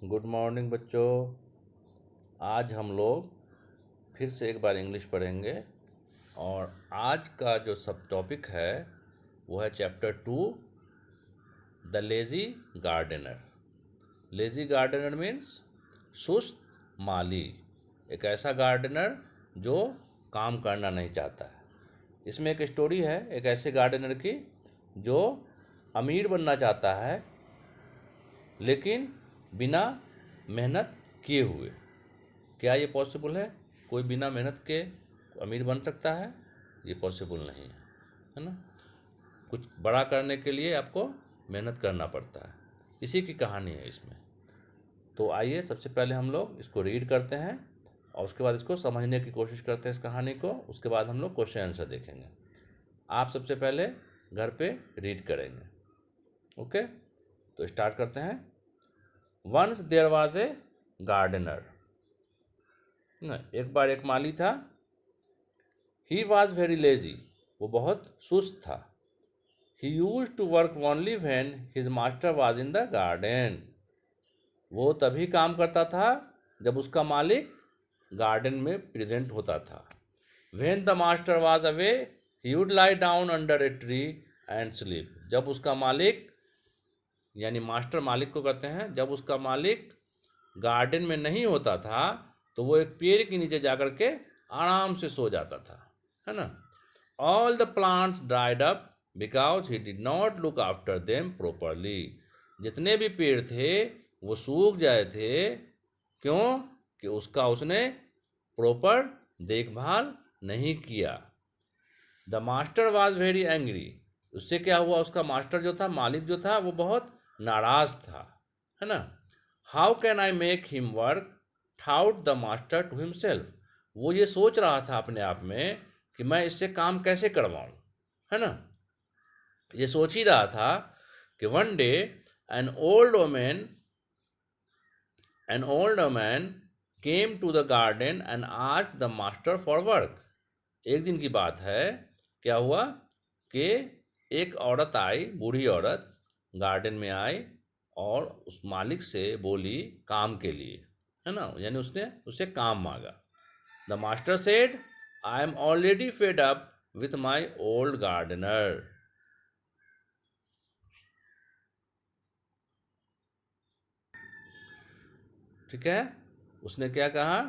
Good morning बच्चों। आज हम लोग फिर से एक बार इंग्लिश पढ़ेंगे और आज का जो सब टॉपिक है वो है chapter 2 the lazy gardener. Lazy gardener means सुस्त माली, एक ऐसा गार्डनर जो काम करना नहीं चाहता है। इसमें एक स्टोरी है एक ऐसे गार्डनर की जो अमीर बनना चाहता है लेकिन बिना मेहनत किए हुए। क्या ये पॉसिबल है? कोई बिना मेहनत के अमीर बन सकता है? ये पॉसिबल नहीं है ना। कुछ बड़ा करने के लिए आपको मेहनत करना पड़ता है। इसी की कहानी है इसमें। तो आइए सबसे पहले हम लोग इसको रीड करते हैं और उसके बाद इसको समझने की कोशिश करते हैं इस कहानी को। उसके बाद हम लोग क्वेश्चन आंसर देखेंगे। आप सबसे पहले घर पे रीड करेंगे। ओके, तो स्टार्ट करते हैं। Once there was a gardener. एक बार एक माली था। ही वॉज वेरी लेजी, वो बहुत सुस्त था। He use to work only when his master was in the garden. वो तभी काम करता था जब उसका मालिक गार्डन में प्रेजेंट होता था। When the master was away he would lie down under a tree and sleep. जब उसका मालिक यानी मास्टर मालिक को कहते हैं, जब उसका मालिक गार्डन में नहीं होता था तो वो एक पेड़ के नीचे जाकर के आराम से सो जाता था, है ना। All the plants dried up because he did not look after them properly. जितने भी पेड़ थे वो सूख जाए थे। क्यों? कि उसने प्रॉपर देखभाल नहीं किया। The master was very angry. उससे क्या हुआ? उसका मास्टर जो था, मालिक जो था, वो बहुत नाराज था, है ना। How can I make him work without the master to himself. वो ये सोच रहा था अपने आप में कि मैं इससे काम कैसे करवाऊँ, है ना। ये सोच ही रहा था कि one day an old women came to the garden and asked the master for work. एक दिन की बात है, क्या हुआ कि एक औरत आई, बूढ़ी औरत गार्डन में आई और उस मालिक से बोली काम के लिए, है ना, यानी उसने उससे काम मांगा। The master said I am already fed up with my old gardener. ठीक है, उसने क्या कहा?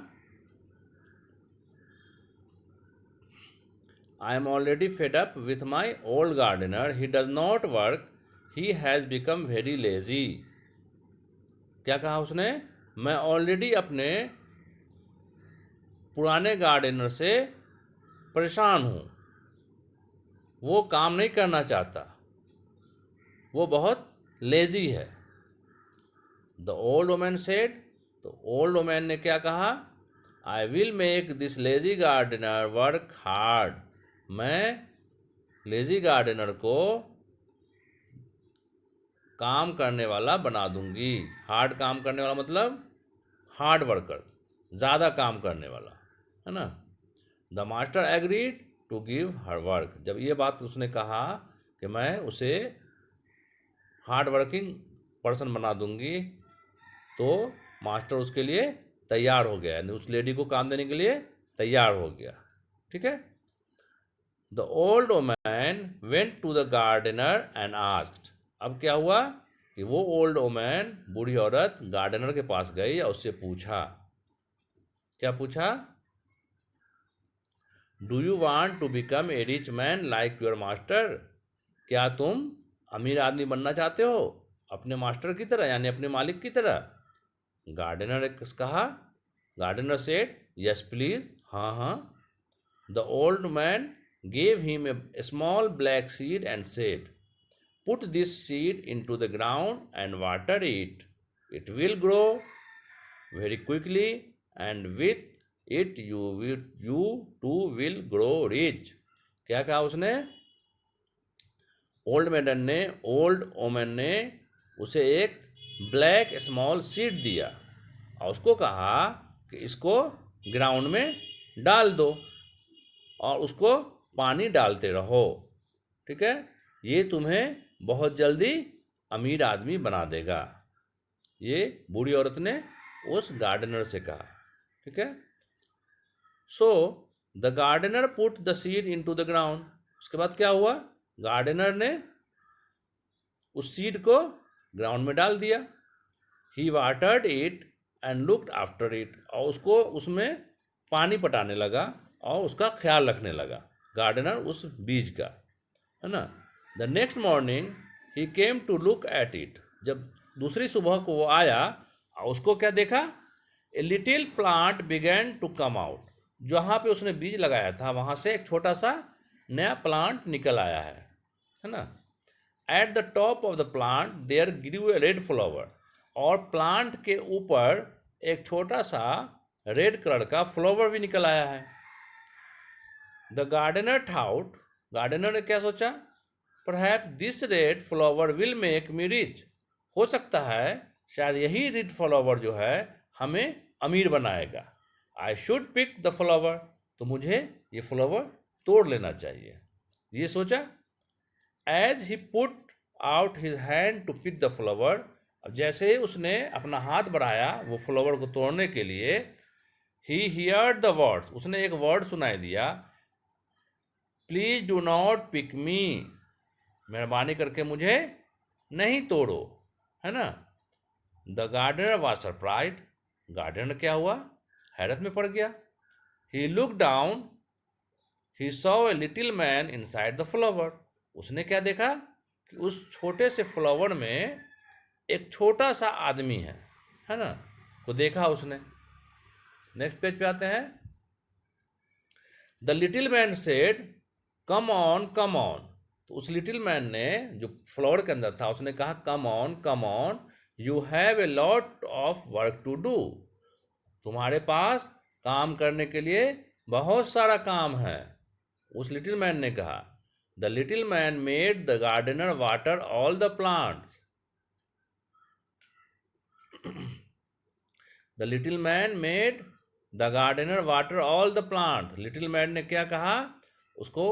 I am already fed up with my old gardener. He does not work. He has become very lazy. क्या कहा उसने? मैं ऑलरेडी अपने पुराने गार्डनर से परेशान हूँ। वो काम नहीं करना चाहता, वो बहुत लेजी है। द ओल्ड वोमैन सेड, तो ओल्ड वोमैन ने क्या कहा? I will make this lazy gardener work hard. मैं लेजी गार्डनर को काम करने वाला बना दूंगी। हार्ड काम करने वाला मतलब हार्ड वर्कर, ज़्यादा काम करने वाला, है ना। The master agreed to give her work. जब ये बात उसने कहा कि मैं उसे हार्ड वर्किंग पर्सन बना दूंगी, तो मास्टर उसके लिए तैयार हो गया, यानी उस लेडी को काम देने के लिए तैयार हो गया। ठीक है। The old woman went to the gardener and asked. अब क्या हुआ कि वो ओल्ड वोमैन, बूढ़ी औरत, गार्डनर के पास गई और उससे पूछा। क्या पूछा? Do you want to become a rich man like your master. क्या तुम अमीर आदमी बनना चाहते हो अपने मास्टर की तरह, यानी अपने मालिक की तरह? गार्डनर ने कहा, गार्डनर सेड यस प्लीज, हाँ हाँ। The old man gave him a small black seed and said, put this seed into the ground and water it. It will grow very quickly and with it you too will grow rich. क्या कहा उसने? Old ओमन ने उसे एक black small seed दिया और उसको कहा कि इसको ग्राउंड में डाल दो और उसको पानी डालते रहो। ठीक है, ये तुम्हें बहुत जल्दी अमीर आदमी बना देगा। ये बूढ़ी औरत ने उस गार्डनर से कहा। ठीक है। So the gardener put the seed into the ground. उसके बाद क्या हुआ, गार्डनर ने उस सीड को ग्राउंड में डाल दिया। He watered it and looked after it, और उसको उसमें पानी पटाने लगा और उसका ख्याल रखने लगा, गार्डनर उस बीज का, है ना। The next morning he came to look at it. जब दूसरी सुबह को वो आया और उसको क्या देखा, a little plant began to come out. जहाँ पे उसने बीज लगाया था वहाँ से एक छोटा सा नया प्लांट निकल आया है ना। At the top of the plant there grew a red flower, और प्लांट के ऊपर एक छोटा सा रेड कलर का फ्लावर भी निकल आया है। द गार्डनर थाउट, गार्डनर ने क्या सोचा, perhaps this red flower will make me rich. हो सकता है शायद यही रेड फ्लावर जो है हमें अमीर बनाएगा। I should pick the flower, तो मुझे ये फ्लावर तोड़ लेना चाहिए, ये सोचा। As he put out his hand to pick the flower, अब जैसे ही उसने अपना हाथ बढ़ाया वो फ्लावर को तोड़ने के लिए, ही हियर्ड द वर्ड्स, उसने एक वर्ड सुनाई दिया, please do not pick me, मेहरबानी करके मुझे नहीं तोड़ो, है ना। The gardener was surprise, gardener क्या हुआ, हैरत में पड़ गया। He look down, he saw a little man inside the flower, उसने क्या देखा कि उस छोटे से फ्लावर में एक छोटा सा आदमी है ना, को देखा उसने। नेक्स्ट पेज पे आते हैं। The little man said come on come on, तो उस लिटिल मैन ने जो फ्लावर के अंदर था उसने कहा come on you have a lot of work to do, तुम्हारे पास काम करने के लिए बहुत सारा काम है, उस लिटिल मैन ने कहा। The little man made the gardener water all the plants, the little man made the gardener water all the plant, little man ने क्या कहा, उसको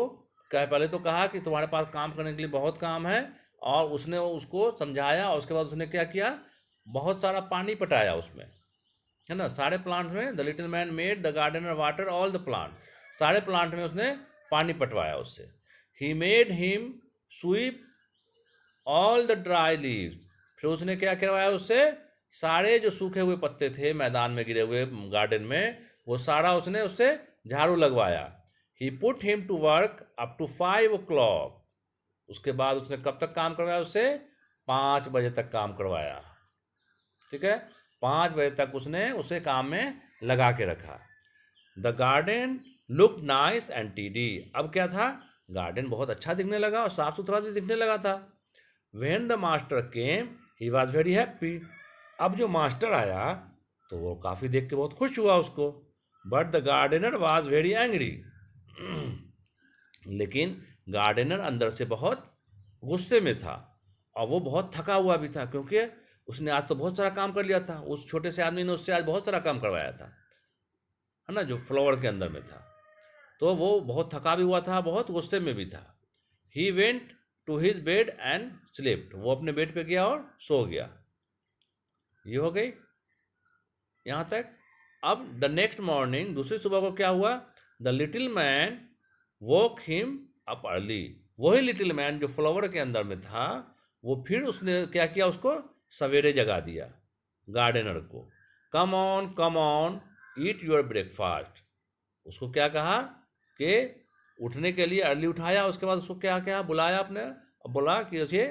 क्या पहले तो कहा कि तुम्हारे पास काम करने के लिए बहुत काम है, और उसने उसको समझाया, और उसके बाद उसने क्या किया, बहुत सारा पानी पटाया उसमें, है ना, सारे प्लांट्स में। The little man made the gardener water all the plant, सारे प्लांट में उसने पानी पटवाया उससे। He made him sweep all the dry leaves, फिर उसने क्या करवाया उससे, सारे जो सूखे हुए पत्ते थे मैदान में गिरे हुए गार्डन में, वो सारा उसने उससे झाड़ू लगवाया। He put him to work up to 5 o'clock, उसके बाद उसने कब तक काम करवाया उससे, 5 बजे तक काम करवाया। ठीक है, 5 बजे तक उसने उसे काम में लगा के रखा। The garden look nice and TD, अब क्या था, गार्डन बहुत अच्छा दिखने लगा और साफ सुथरा भी दिखने लगा था। When the master came he was very happy, अब जो मास्टर आया तो वो काफ़ी देख के बहुत खुश हुआ उसको। But the gardener was very angry, लेकिन गार्डनर अंदर से बहुत गुस्से में था, और वो बहुत थका हुआ भी था, क्योंकि उसने आज तो बहुत सारा काम कर लिया था, उस छोटे से आदमी ने उससे आज बहुत सारा काम करवाया था, है ना, जो फ्लावर के अंदर में था, तो वो बहुत थका भी हुआ था, बहुत गुस्से में भी था। He went to his bed and slept, वो अपने बेड पे गया और सो गया। ये हो गई यहाँ तक। अब द नेक्स्ट मॉर्निंग, दूसरी सुबह को क्या हुआ, the little man woke him up early, वही लिटिल मैन जो फ्लावर के अंदर में था, वो फिर उसने क्या किया, उसको सवेरे जगा दिया गार्डनर को। Come on eat your breakfast, उसको क्या कहा कि उठने के लिए अर्ली उठाया, उसके बाद उसको क्या क्या बुलाया अपने, बोला कि उसे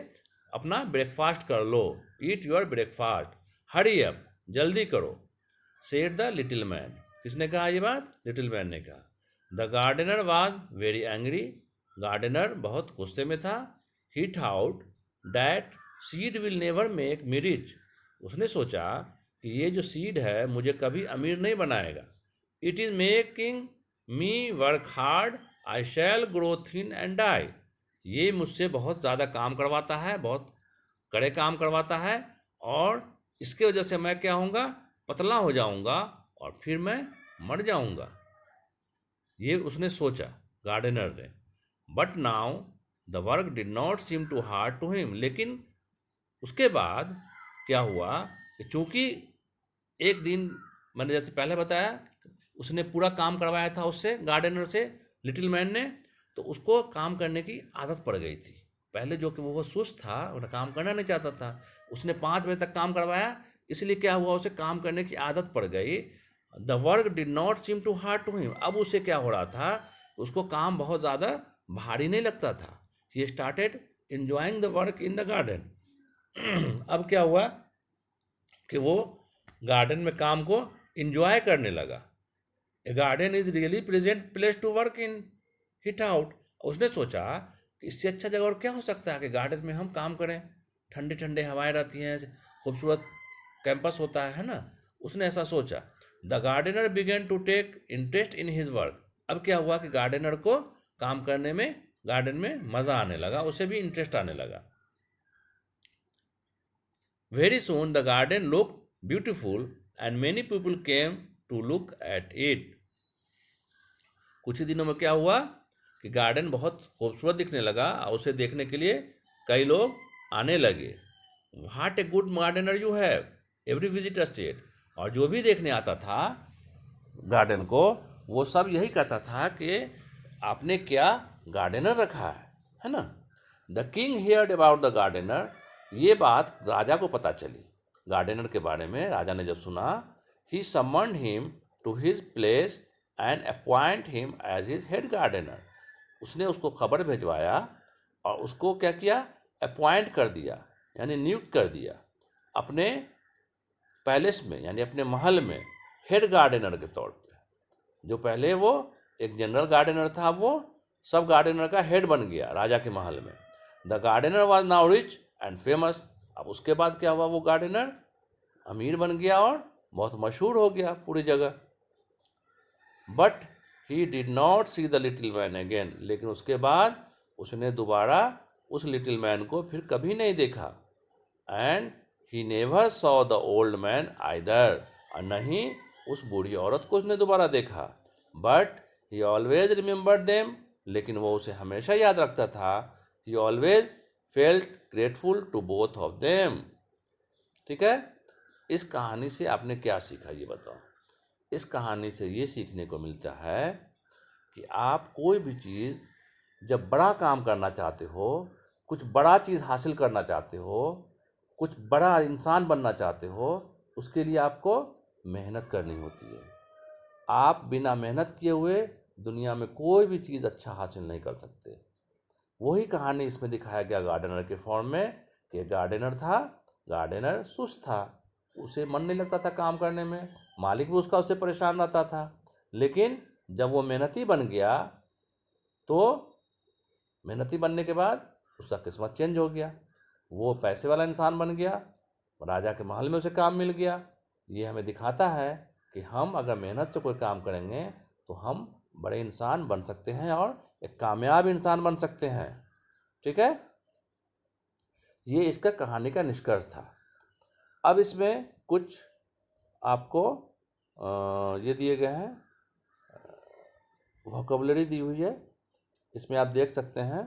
अपना ब्रेकफास्ट कर लो, eat your breakfast, hurry up, जल्दी करो, सेड द लिटिल मैन, किसने कहा ये बात, लिटिल मैन ने कहा। The gardener was very angry, gardener बहुत गुस्से में था। He thought that seed will never make me rich, उसने सोचा कि ये जो सीड है मुझे कभी अमीर नहीं बनाएगा। It is making me work hard, I shall grow thin and die, ये मुझसे बहुत ज़्यादा काम करवाता है, बहुत कड़े काम करवाता है, और इसके वजह से मैं क्या होऊंगा, पतला हो जाऊंगा, और फिर मैं मर जाऊंगा, ये उसने सोचा गार्डनर ने। But now the work did not seem too hard to him, लेकिन उसके बाद क्या हुआ चूँकि एक दिन मैंने जैसे पहले बताया, उसने पूरा काम करवाया था उससे, गार्डनर से, लिटिल मैन ने, तो उसको काम करने की आदत पड़ गई थी। पहले जो कि वो सुस्त था, वो काम करना नहीं चाहता था, उसने 5 बजे तक काम करवाया, इसलिए क्या हुआ, उसे काम करने की आदत पड़ गई। The work did not seem too hard to him. अब उसे क्या हो रहा था, उसको काम बहुत ज़्यादा भारी नहीं लगता था। He started enjoying the work in the garden. अब क्या हुआ कि वो गार्डन में काम को इंजॉय करने लगा। A garden is really present place to work in, हिट आउट। उसने सोचा कि इससे अच्छा जगह और क्या हो सकता है कि गार्डन में हम काम करें, ठंडे ठंडे हवाएं रहती हैं, खूबसूरत कैंपस होता है ना। उसने ऐसा सोचा। The gardener began to take interest in his work. अब क्या हुआ कि गार्डनर को काम करने में, गार्डन में मज़ा आने लगा, उसे भी इंटरेस्ट आने लगा। Very soon the garden looked beautiful and many people came to look at it. कुछ ही दिनों में क्या हुआ कि गार्डन बहुत खूबसूरत दिखने लगा और उसे देखने के लिए कई लोग आने लगे। What a good gardener you have, every visitor said. और जो भी देखने आता था गार्डन को, वो सब यही कहता था कि आपने क्या गार्डनर रखा है ना। The king heard about the gardener. ये बात राजा को पता चली गार्डनर के बारे में। राजा ने जब सुना, he summoned him to his place and appoint him as his head gardener. उसने उसको खबर भिजवाया और उसको क्या किया, अपॉइंट कर दिया, यानी नियुक्त कर दिया अपने पैलेस में, यानी अपने महल में हेड गार्डनर के तौर पे। जो पहले वो एक जनरल गार्डनर था, वो सब गार्डनर का हेड बन गया राजा के महल में। The gardener was now rich and famous. अब उसके बाद क्या हुआ, वो गार्डनर अमीर बन गया और बहुत मशहूर हो गया पूरी जगह। But he did not see the little man again. लेकिन उसके बाद उसने दोबारा उस लिटिल मैन को फिर कभी नहीं देखा। And he never saw the old man either. और नहीं उस बूढ़ी औरत को उसने दोबारा देखा। But he always remembered them. लेकिन वो उसे हमेशा याद रखता था। He always felt grateful to both of them. ठीक है। इस कहानी से आपने क्या सीखा, ये बताओ। इस कहानी से ये सीखने को मिलता है कि आप कोई भी चीज़ जब बड़ा काम करना चाहते हो, कुछ बड़ा चीज़ हासिल करना चाहते हो, कुछ बड़ा इंसान बनना चाहते हो, उसके लिए आपको मेहनत करनी होती है। आप बिना मेहनत किए हुए दुनिया में कोई भी चीज़ अच्छा हासिल नहीं कर सकते। वही कहानी इसमें दिखाया गया गार्डनर के फॉर्म में कि गार्डनर था, गार्डनर सुस्त था, उसे मन नहीं लगता था काम करने में, मालिक भी उसका उससे परेशान रहता था। लेकिन जब वो मेहनती बन गया तो मेहनती बनने के बाद उसका किस्मत चेंज हो गया, वो पैसे वाला इंसान बन गया, राजा के महल में उसे काम मिल गया। ये हमें दिखाता है कि हम अगर मेहनत से कोई काम करेंगे तो हम बड़े इंसान बन सकते हैं और एक कामयाब इंसान बन सकते हैं। ठीक है, ये इसका कहानी का निष्कर्ष था। अब इसमें कुछ आपको ये दिए गए हैं, वोकैबुलरी दी हुई है, इसमें आप देख सकते हैं।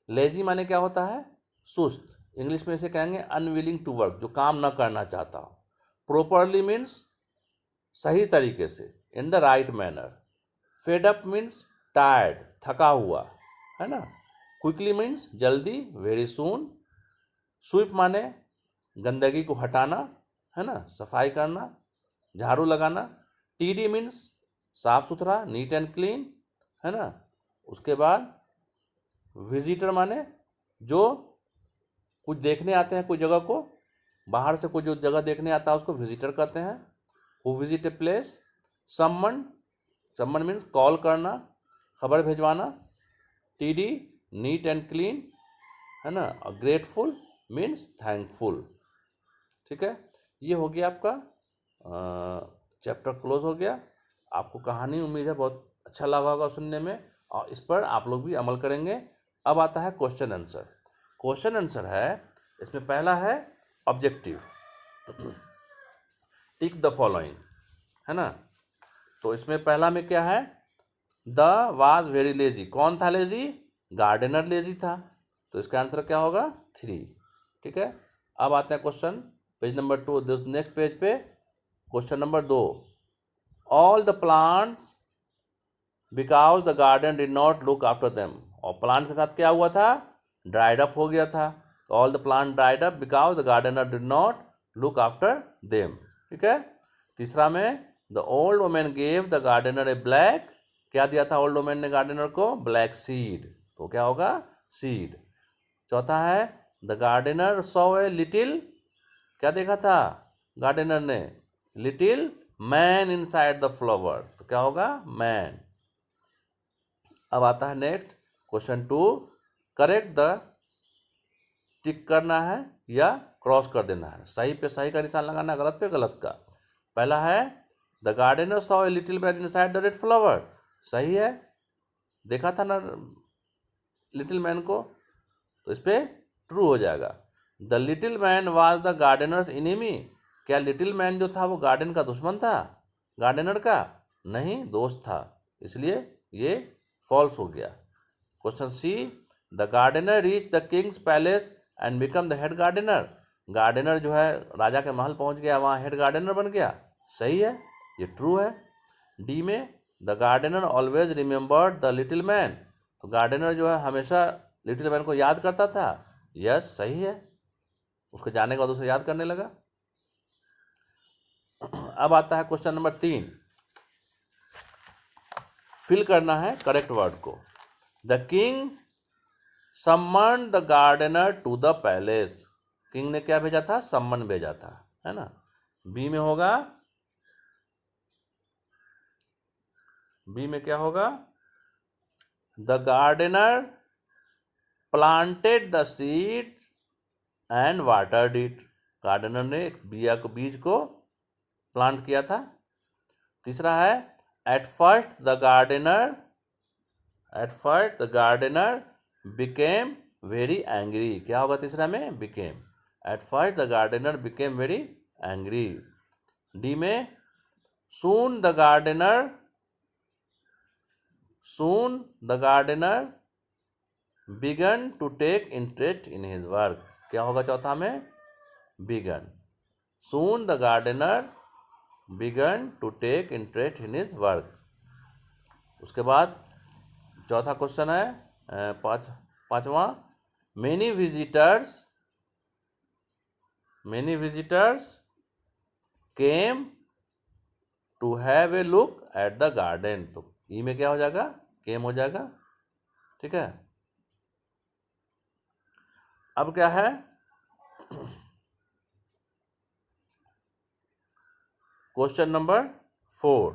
लेजी माने क्या होता है, सुस्त। इंग्लिश में इसे कहेंगे अनविलिंग टू वर्क, जो काम ना करना चाहता हो। प्रॉपरली मीन्स सही तरीके से, in the right manner. Fed up means tired, थका हुआ, है ना। क्विकली मीन्स जल्दी, वेरी सून। स्वीप माने गंदगी को हटाना, है ना, सफाई करना, झाड़ू लगाना। टीडी मीन्स साफ सुथरा, नीट एंड क्लीन, है ना। उसके बाद विजिटर माने जो कुछ देखने आते हैं कोई जगह को, बाहर से कोई जो जगह देखने आता है उसको विजिटर कहते हैं। Who visit a place. Someone, someone means call करना, खबर भेजवाना। टीडी नीट एंड क्लीन, है ना। और ग्रेटफुल मीन्स थैंकफुल। ठीक है, ये हो गया आपका चैप्टर क्लोज हो गया। आपको कहानी उम्मीद है बहुत अच्छा लगा होगा सुनने में, और इस पर आप लोग भी अमल करेंगे। अब आता है क्वेश्चन आंसर। क्वेश्चन आंसर है, इसमें पहला है ऑब्जेक्टिव, टिक द फॉलोइंग, है ना। तो इसमें पहला में क्या है, द वाज वेरी लेजी। कौन था लेजी, गार्डनर लेजी था, तो इसका आंसर क्या होगा 3। ठीक है, अब आते हैं question page number 2, next page पे question number 2, all the plants because the garden did not look after them. और प्लांट के साथ क्या हुआ था, ड्राइड अप हो गया था। All the plant dried up because the gardener did not look after them. ठीक है। तीसरा में the old women gave the gardener a black, क्या दिया था ओल्ड वुमेन ने गार्डनर को, ब्लैक सीड, तो क्या होगा, सीड। चौथा है the gardener saw a little, क्या देखा था गार्डनर ने, little man inside the flower, तो क्या होगा, मैन। अब आता है नेक्स्ट क्वेश्चन 2, करेक्ट द, टिक करना है या क्रॉस कर देना है, सही पे सही का निशान लगाना है, गलत पे गलत का। पहला है the gardener saw a little man inside the red flower, सही है, देखा था ना लिटिल मैन को, तो इस पर ट्रू हो जाएगा। The little man was the Gardner's enemy, क्या लिटिल मैन जो था वो गार्डन का दुश्मन था, गार्डनर का नहीं, दोस्त था, इसलिए ये फॉल्स हो गया। Question C, the gardener reach the king's palace and become the head gardener, gardener जो है राजा के महल पहुंच गया, वहाँ हेड गार्डनर बन गया, सही है, ये ट्रू है। डी में the gardener always remembered the little man, तो गार्डनर जो है हमेशा लिटिल मैन को याद करता था, यस सही है, उसके जाने के बाद उसे याद करने लगा। अब आता है क्वेश्चन नंबर 3, फिल करना है करेक्ट वर्ड को। The king summon the gardener to the palace, king ने क्या भेजा था, सम्मन भेजा था, है ना। बी में होगा, बी में क्या होगा, the gardener planted the seed and watered it, gardener ने बीज को प्लांट किया था। तीसरा है at first the gardener became very angry, क्या होगा तीसरा में, became, at first the gardener became very angry. D में soon the gardener began to take interest in his work, क्या होगा चौथा में, began, soon the gardener began to take interest in his work. उसके बाद चौथा क्वेश्चन है पांचवा, many visitors came to have a look at the garden, तो ई में क्या हो जाएगा, केम हो जाएगा। ठीक है। अब क्या है, क्वेश्चन नंबर 4,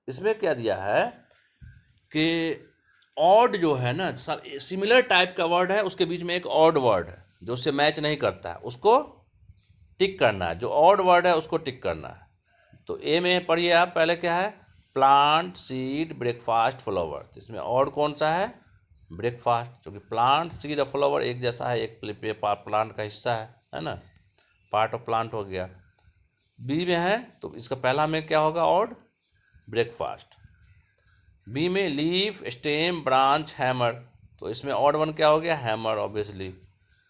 इसमें क्या दिया है कि ऑड जो है ना, सिमिलर टाइप का वर्ड है, उसके बीच में एक ऑड वर्ड है जो उससे मैच नहीं करता है, उसको टिक करना है, जो ऑड वर्ड है उसको टिक करना है। तो ए में पढ़िए आप, पहले क्या है, प्लांट सीड ब्रेकफास्ट फ्लावर, तो इसमें ऑड कौन सा है, ब्रेकफास्ट, क्योंकि प्लांट सीड और फ्लावर एक जैसा है, एक प्लांट का हिस्सा है ना, पार्ट ऑफ प्लांट हो गया। बी में है तो इसका पहला में क्या होगा, ऑड, ब्रेकफास्ट। बी में लीफ स्टेम ब्रांच हैमर, तो इसमें ऑड वन क्या हो गया, हैमर ऑब्वियसली।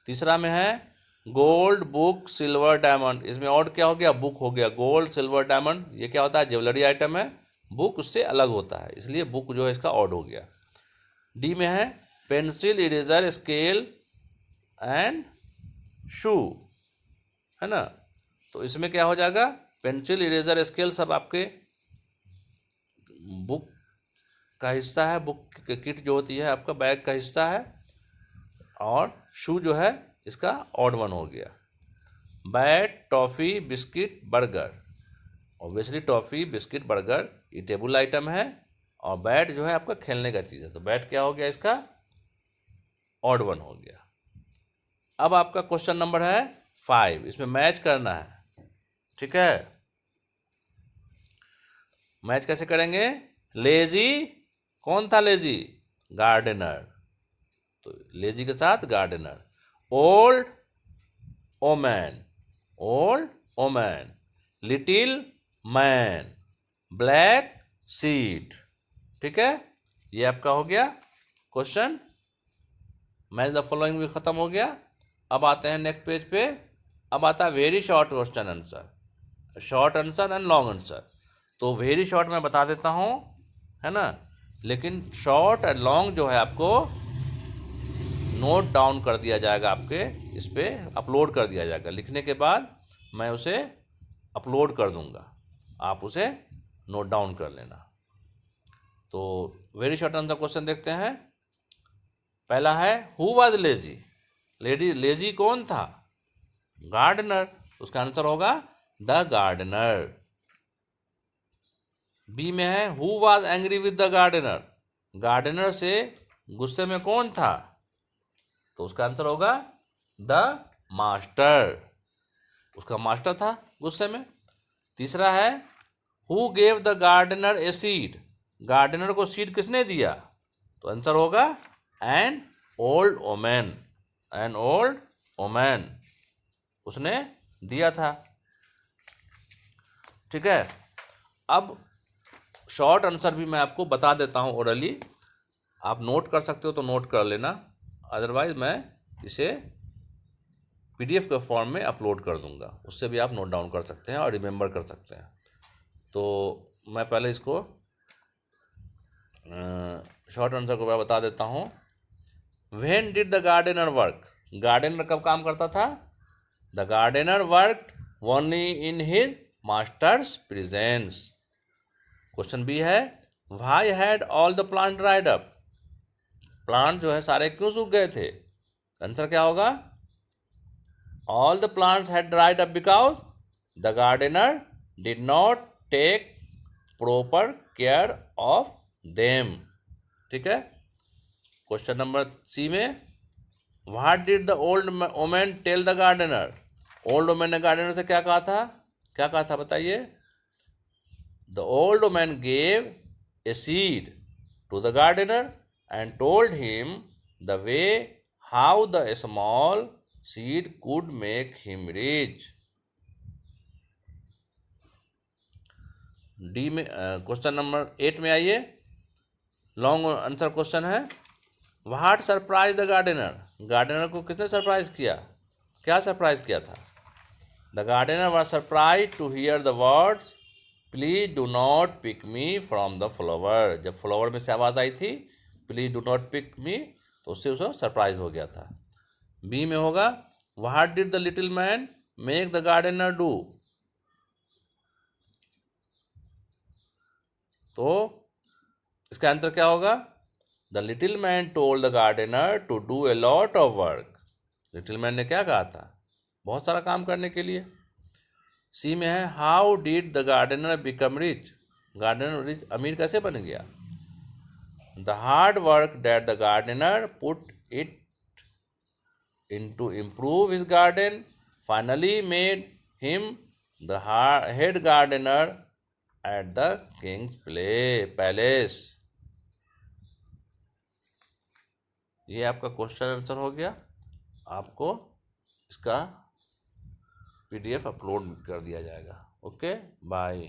तीसरा में है गोल्ड बुक सिल्वर डायमंड, इसमें ऑड क्या हो गया, बुक हो गया, गोल्ड सिल्वर डायमंड ये क्या होता है, ज्वेलरी आइटम है, बुक उससे अलग होता है, इसलिए बुक जो है इसका ऑड हो गया। डी में है pencil eraser scale and shoe, है ना, तो इसमें क्या हो जाएगा, पेंसिल इरेजर स्केल सब आपके बुक का हिस्सा है, बुक किट जो होती है आपका बैग का हिस्सा है, और शू जो है इसका ऑड वन हो गया। Bat toffee biscuit burger, obviously toffee biscuit burger ये टेबल आइटम है, और बैट जो है आपका खेलने का चीज़ है, तो बैट क्या हो गया, इसका ऑड वन हो गया। अब आपका क्वेश्चन नंबर है 5, इसमें मैच करना है। ठीक है, मैच कैसे करेंगे, लेजी कौन था, लेजी, गार्डनर, तो लेजी के साथ gardener. Old woman, little man, black seed. ठीक है, ये आपका हो गया क्वेश्चन, मैच द फॉलोइंग भी ख़त्म हो गया। अब आते हैं नेक्स्ट पेज पे, अब आता है very short question answer, short answer and long answer. तो वेरी शॉर्ट मैं बता देता हूँ, है ना, लेकिन शॉर्ट एंड लॉन्ग जो है आपको नोट डाउन कर दिया जाएगा, आपके इस पर अपलोड कर दिया जाएगा। लिखने के बाद मैं उसे अपलोड कर दूंगा, आप उसे नोट डाउन कर लेना। तो वेरी शॉर्ट आंसर क्वेश्चन देखते हैं। पहला है हु वाज लेजी, लेजी कौन था? गार्डनर, उसका आंसर होगा द गार्डनर। बी में है who was angry with the gardener, gardener से गुस्से में कौन था? तो उसका आंसर होगा द मास्टर, उसका मास्टर था गुस्से में। तीसरा है who gave the gardener a seed, gardener को सीड किसने दिया? तो आंसर होगा an old woman, an old woman, उसने दिया था। ठीक है, अब शॉर्ट आंसर भी मैं आपको बता देता हूँ ओरली, आप नोट कर सकते हो तो नोट कर लेना, अदरवाइज मैं इसे पीडीएफ के फॉर्म में अपलोड कर दूंगा, उससे भी आप नोट डाउन कर सकते हैं और रिमेंबर कर सकते हैं। तो मैं पहले इसको शॉर्ट आंसर को मैं बता देता हूँ। When did the gardener work, gardener कब काम करता था? The gardener work only in his master's presence. Question B है why had all the plant dried up, plant जो है सारे क्यों सूख गए थे? आंसर क्या होगा? All the plants had dried up because the gardener did not take proper care of them. ठीक है, क्वेश्चन नंबर सी में what did the old women tell the gardener, old women ने गार्डनर से क्या कहा था? क्या कहा था बताइए? The old women gave a seed to the gardener and told him the way how the small seed could make him rich. D में क्वेश्चन नंबर 8 में आइए, लॉन्ग आंसर क्वेश्चन है what surprise the gardener, gardener को किसने surprise किया? क्या surprise किया था? The gardener was surprise to hear the words please do not pick me from the flower, जब फ्लावर में से आवाज़ आई थी please do not pick me, तो उससे उसे सरप्राइज हो गया था। बी में होगा what did the little man make the gardener do, तो इसका आंसर क्या होगा? The little man told the gardener to do a lot of work, little man ने क्या कहा था? बहुत सारा काम करने के लिए। सी में है how did the gardener become rich, gardener rich अमीर कैसे बन गया? The hard work that the gardener put it in to improve his garden finally made him the head gardener at the king's palace. ये आपका question answer हो गया, आपको इसका पीडीएफ अपलोड कर दिया जाएगा। Okay, bye.